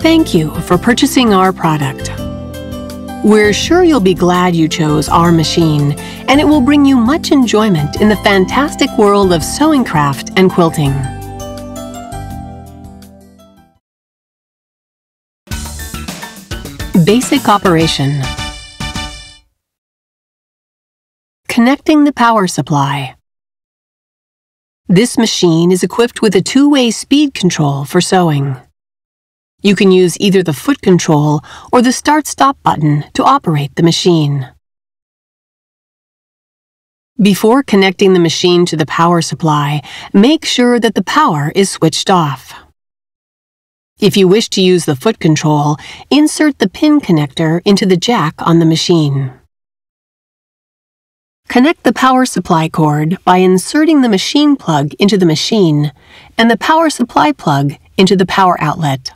Thank you for purchasing our product. We're sure you'll be glad you chose our machine, and it will bring you much enjoyment in the fantastic world of sewing craft and quilting. Basic operation. Connecting the power supply. This machine is equipped with a two-way speed control for sewing. You can use either the foot control or the start-stop button to operate the machine. Before connecting the machine to the power supply, make sure that the power is switched off. If you wish to use the foot control, insert the pin connector into the jack on the machine. Connect the power supply cord by inserting the machine plug into the machine and the power supply plug into the power outlet.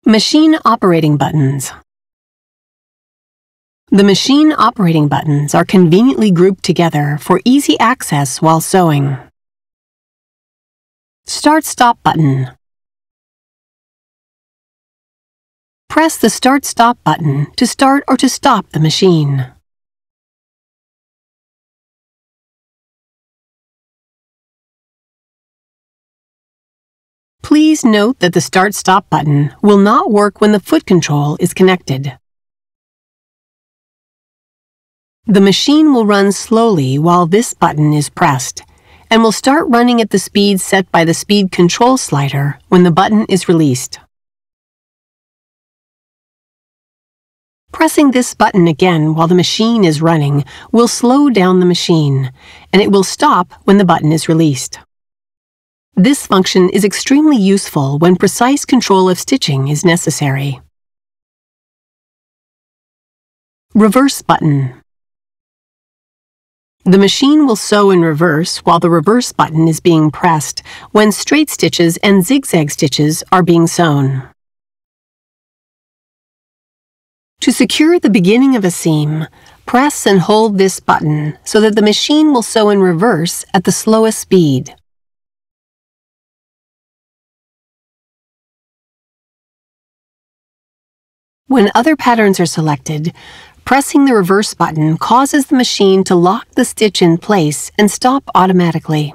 Machine operating buttons. The machine operating buttons are conveniently grouped together for easy access while sewing. Start-stop button. Press the Start-Stop button to start or to stop the machine. Please note that the Start-Stop button will not work when the foot control is connected. The machine will run slowly while this button is pressed, and will start running at the speed set by the speed control slider when the button is released. Pressing this button again while the machine is running will slow down the machine, and it will stop when the button is released. This function is extremely useful when precise control of stitching is necessary. Reverse button. The machine will sew in reverse while the reverse button is being pressed when straight stitches and zigzag stitches are being sewn. To secure the beginning of a seam, press and hold this button so that the machine will sew in reverse at the slowest speed. When other patterns are selected, pressing the reverse button causes the machine to lock the stitch in place and stop automatically.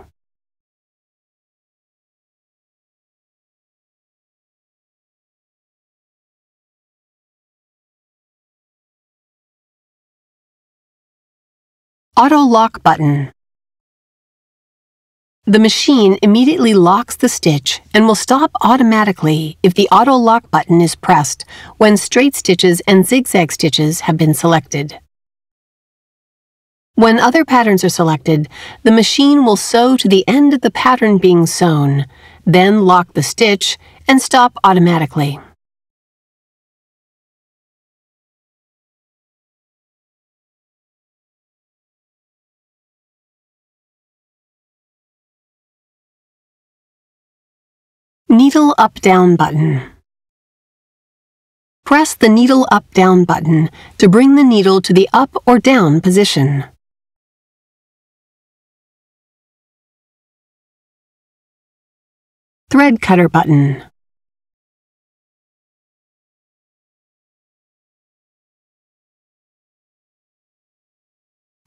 Auto lock button. The machine immediately locks the stitch and will stop automatically if the auto lock button is pressed when straight stitches and zigzag stitches have been selected. When other patterns are selected, the machine will sew to the end of the pattern being sewn, then lock the stitch and stop automatically. Needle up-down button. Press the needle up-down button to bring the needle to the up or down position. Thread cutter button.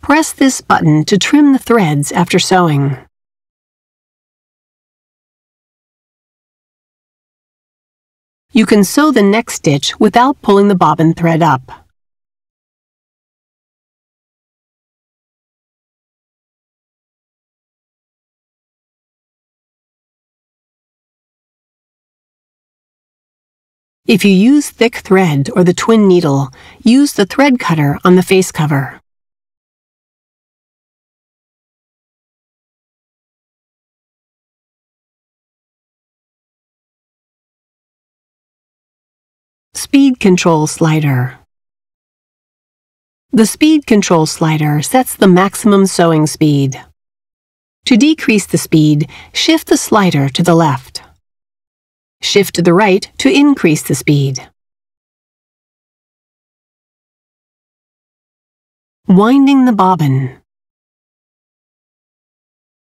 Press this button to trim the threads after sewing. You can sew the next stitch without pulling the bobbin thread up. If you use thick thread or the twin needle, use the thread cutter on the face cover. Speed control slider. The speed control slider sets the maximum sewing speed. To decrease the speed, shift the slider to the left. Shift to the right to increase the speed. Winding the bobbin.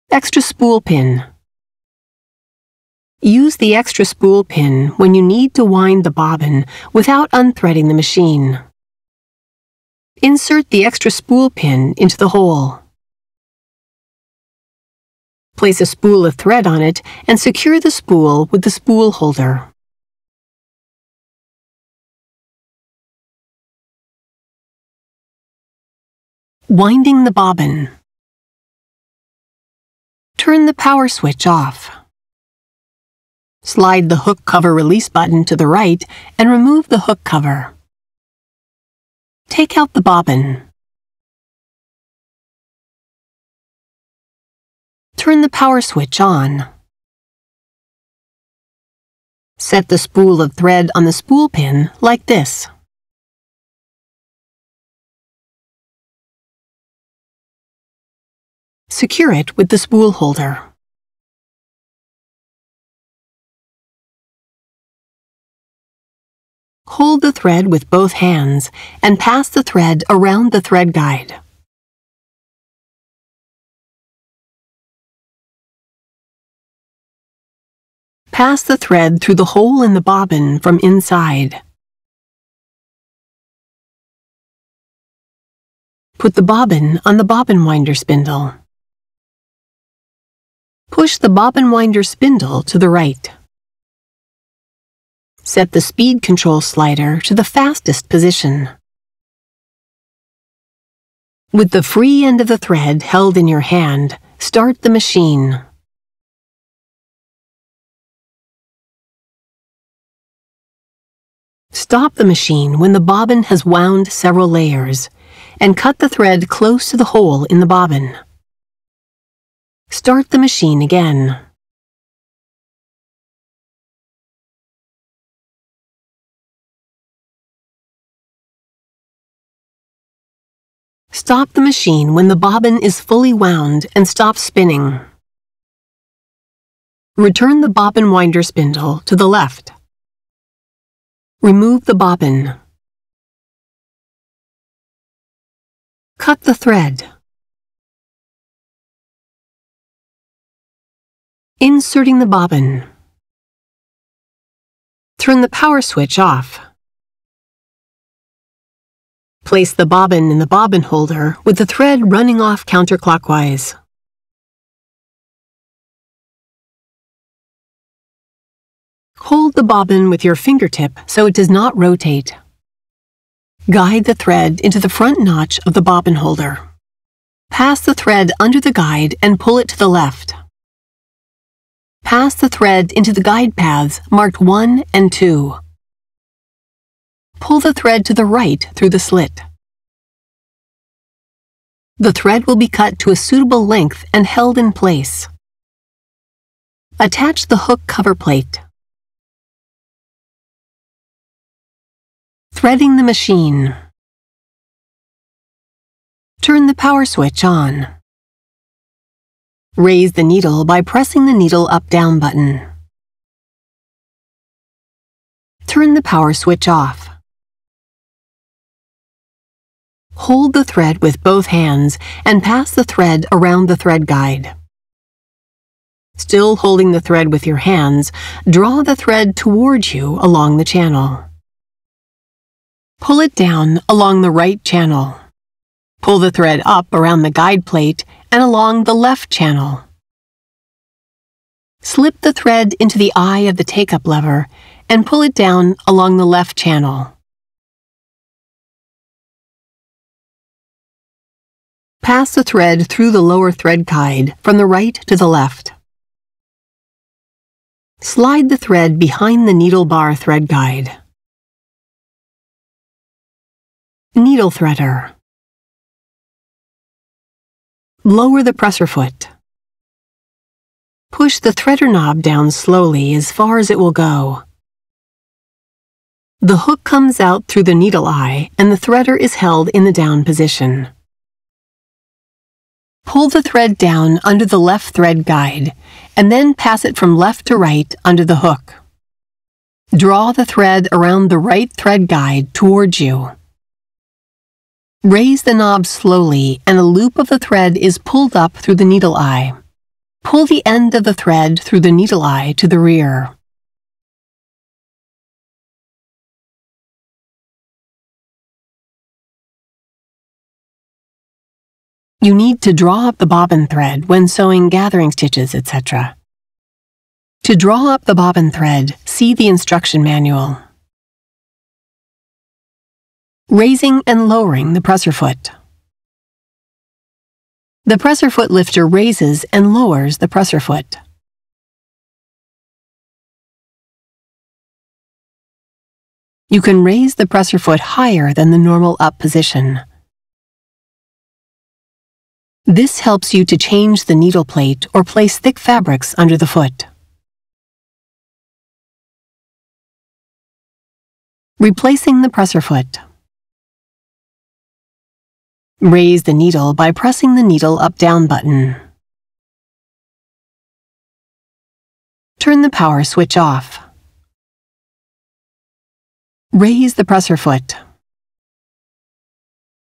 Extra spool pin. Use the extra spool pin when you need to wind the bobbin without unthreading the machine. Insert the extra spool pin into the hole. Place a spool of thread on it and secure the spool with the spool holder. Winding the bobbin. Turn the power switch off. Slide the hook cover release button to the right and remove the hook cover. Take out the bobbin. Turn the power switch on. Set the spool of thread on the spool pin like this. Secure it with the spool holder. Hold the thread with both hands and pass the thread around the thread guide. Pass the thread through the hole in the bobbin from inside. Put the bobbin on the bobbin winder spindle. Push the bobbin winder spindle to the right. Set the speed control slider to the fastest position. With the free end of the thread held in your hand, start the machine. Stop the machine when the bobbin has wound several layers, and cut the thread close to the hole in the bobbin. Start the machine again. Stop the machine when the bobbin is fully wound and stop spinning. Return the bobbin winder spindle to the left. Remove the bobbin. Cut the thread. Inserting the bobbin. Turn the power switch off. Place the bobbin in the bobbin holder with the thread running off counterclockwise. Hold the bobbin with your fingertip so it does not rotate. Guide the thread into the front notch of the bobbin holder. Pass the thread under the guide and pull it to the left. Pass the thread into the guide paths marked 1 and 2. Pull the thread to the right through the slit. The thread will be cut to a suitable length and held in place. Attach the hook cover plate. Threading the machine. Turn the power switch on. Raise the needle by pressing the needle up-down button. Turn the power switch off. Hold the thread with both hands and pass the thread around the thread guide. Still holding the thread with your hands, draw the thread towards you along the channel. Pull it down along the right channel. Pull the thread up around the guide plate and along the left channel. Slip the thread into the eye of the take-up lever and pull it down along the left channel. Pass the thread through the lower thread guide from the right to the left. Slide the thread behind the needle bar thread guide. Needle threader. Lower the presser foot. Push the threader knob down slowly as far as it will go. The hook comes out through the needle eye and the threader is held in the down position. Pull the thread down under the left thread guide and then pass it from left to right under the hook. Draw the thread around the right thread guide towards you. Raise the knob slowly and a loop of the thread is pulled up through the needle eye. Pull the end of the thread through the needle eye to the rear. You need to draw up the bobbin thread when sewing gathering stitches, etc. To draw up the bobbin thread, see the instruction manual. Raising and lowering the presser foot. The presser foot lifter raises and lowers the presser foot. You can raise the presser foot higher than the normal up position. This helps you to change the needle plate or place thick fabrics under the foot. Replacing the presser foot. Raise the needle by pressing the needle up-down button. Turn the power switch off. Raise the presser foot.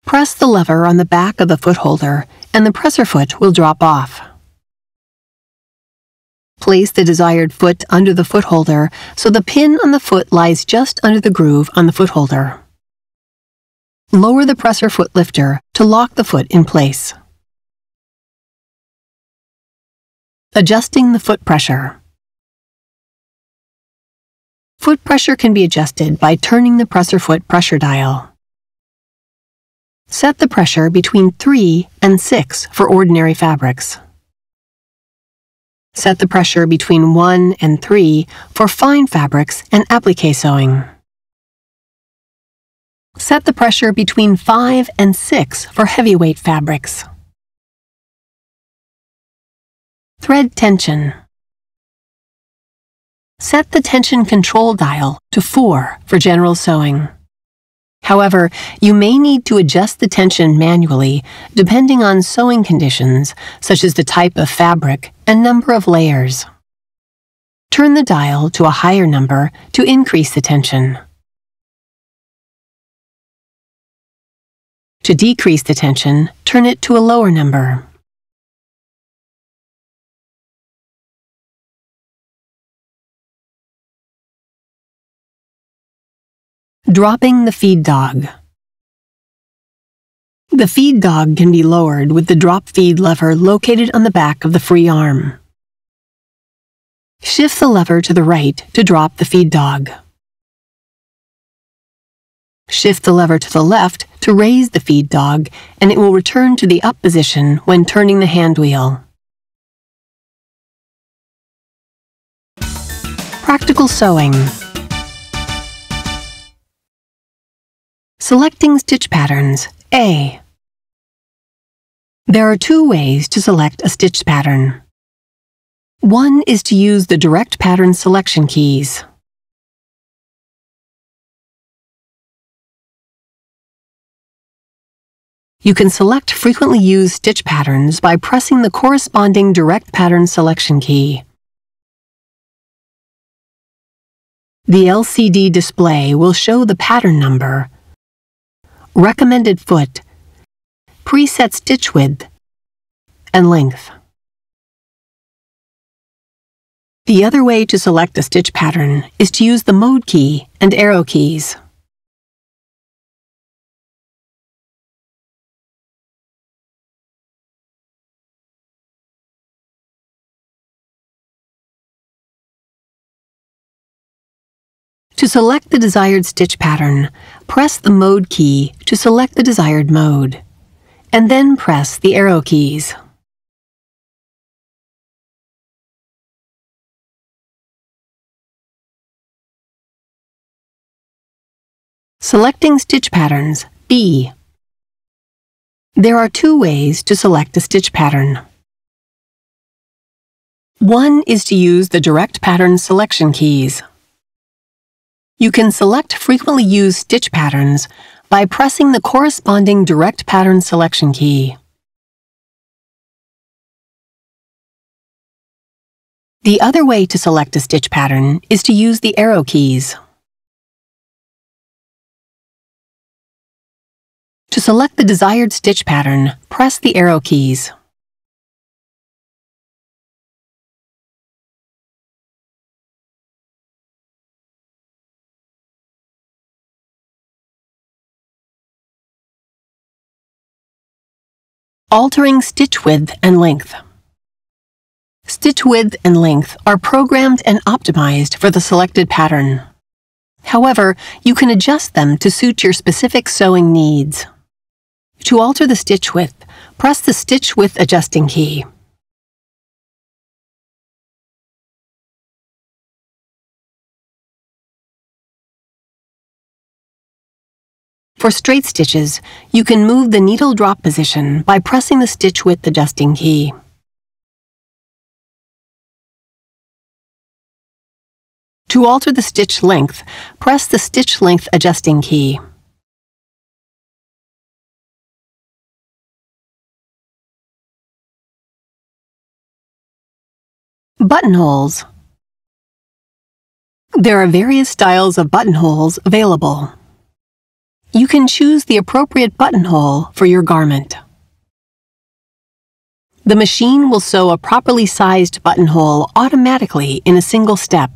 Press the lever on the back of the foot holder and the presser foot will drop off. Place the desired foot under the foot holder so the pin on the foot lies just under the groove on the foot holder. Lower the presser foot lifter to lock the foot in place. Adjusting the foot pressure. Foot pressure can be adjusted by turning the presser foot pressure dial. Set the pressure between 3 and 6 for ordinary fabrics. Set the pressure between 1 and 3 for fine fabrics and applique sewing. Set the pressure between 5 and 6 for heavyweight fabrics. Thread tension. Set the tension control dial to 4 for general sewing. However, you may need to adjust the tension manually depending on sewing conditions, such as the type of fabric and number of layers. Turn the dial to a higher number to increase the tension. To decrease the tension, turn it to a lower number. Dropping the feed dog. The feed dog can be lowered with the drop feed lever located on the back of the free arm. Shift the lever to the right to drop the feed dog. Shift the lever to the left to raise the feed dog, and it will return to the up position when turning the hand wheel. Practical sewing. Selecting stitch patterns, A. There are 2 ways to select a stitch pattern. One is to use the direct pattern selection keys. You can select frequently used stitch patterns by pressing the corresponding direct pattern selection key. The LCD display will show the pattern number, recommended foot, preset stitch width, and length. The other way to select a stitch pattern is to use the mode key and arrow keys. To select the desired stitch pattern, press the mode key to select the desired mode, and then press the arrow keys. Selecting stitch patterns, B. There are 2 ways to select a stitch pattern. One is to use the direct pattern selection keys. You can select frequently used stitch patterns by pressing the corresponding direct pattern selection key. The other way to select a stitch pattern is to use the arrow keys. To select the desired stitch pattern, press the arrow keys. Altering stitch width and length. Stitch width and length are programmed and optimized for the selected pattern. However, you can adjust them to suit your specific sewing needs. To alter the stitch width, press the stitch width adjusting key. For straight stitches, you can move the needle drop position by pressing the stitch width adjusting key. To alter the stitch length, press the stitch length adjusting key. Buttonholes. There are various styles of buttonholes available. You can choose the appropriate buttonhole for your garment. The machine will sew a properly sized buttonhole automatically in a single step.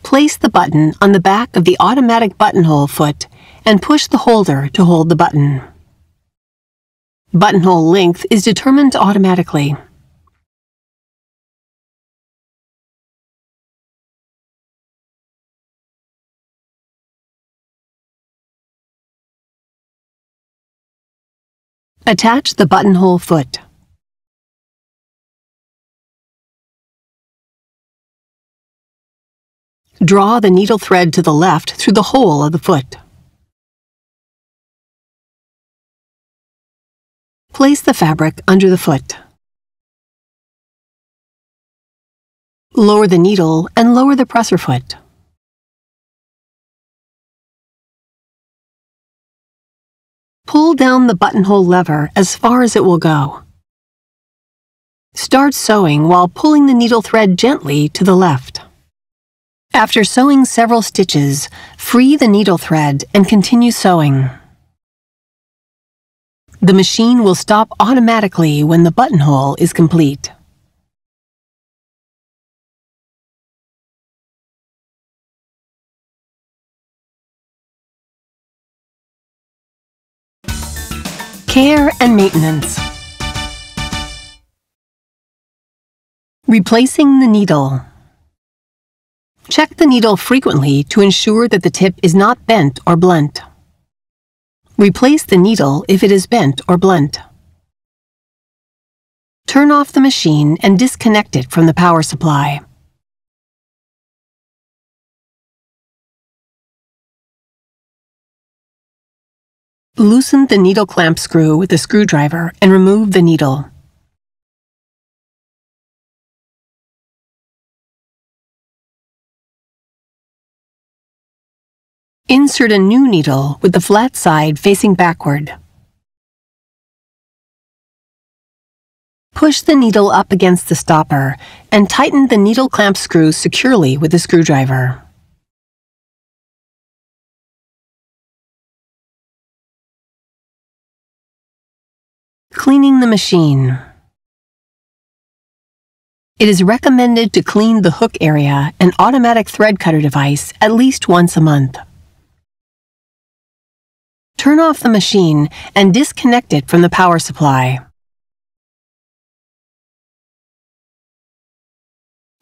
Place the button on the back of the automatic buttonhole foot and push the holder to hold the button. Buttonhole length is determined automatically. Attach the buttonhole foot. Draw the needle thread to the left through the hole of the foot. Place the fabric under the foot. Lower the needle and lower the presser foot. Pull down the buttonhole lever as far as it will go. Start sewing while pulling the needle thread gently to the left. After sewing several stitches, free the needle thread and continue sewing. The machine will stop automatically when the buttonhole is complete. Care and maintenance. Replacing the needle. Check the needle frequently to ensure that the tip is not bent or blunt. Replace the needle if it is bent or blunt. Turn off the machine and disconnect it from the power supply. Loosen the needle clamp screw with a screwdriver and remove the needle. Insert a new needle with the flat side facing backward. Push the needle up against the stopper and tighten the needle clamp screw securely with a screwdriver. Cleaning the machine. It is recommended to clean the hook area and automatic thread cutter device at least once a month. Turn off the machine and disconnect it from the power supply.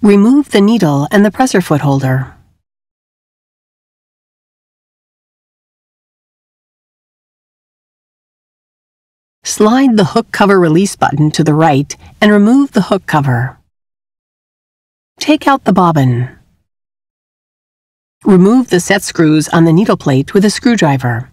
Remove the needle and the presser foot holder. Slide the hook cover release button to the right and remove the hook cover. Take out the bobbin. Remove the set screws on the needle plate with a screwdriver.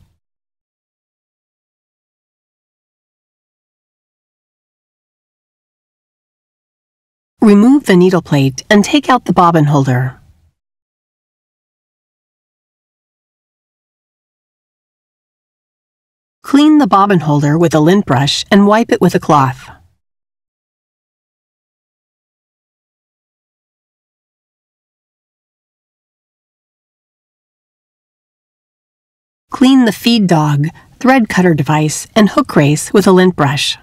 Remove the needle plate and take out the bobbin holder. Clean the bobbin holder with a lint brush and wipe it with a cloth. Clean the feed dog, thread cutter device, and hook race with a lint brush.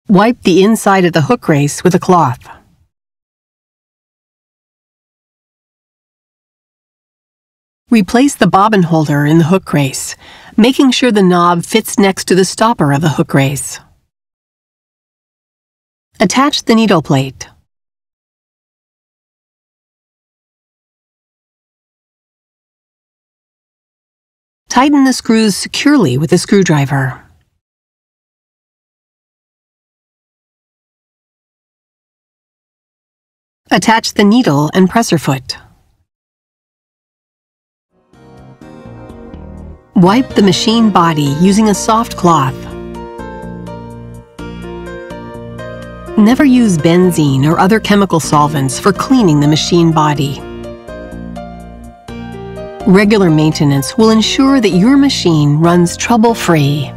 Wipe the inside of the hook race with a cloth. Replace the bobbin holder in the hook race, making sure the knob fits next to the stopper of the hook race. Attach the needle plate. Tighten the screws securely with a screwdriver. Attach the needle and presser foot. Wipe the machine body using a soft cloth. Never use benzene or other chemical solvents for cleaning the machine body. Regular maintenance will ensure that your machine runs trouble-free.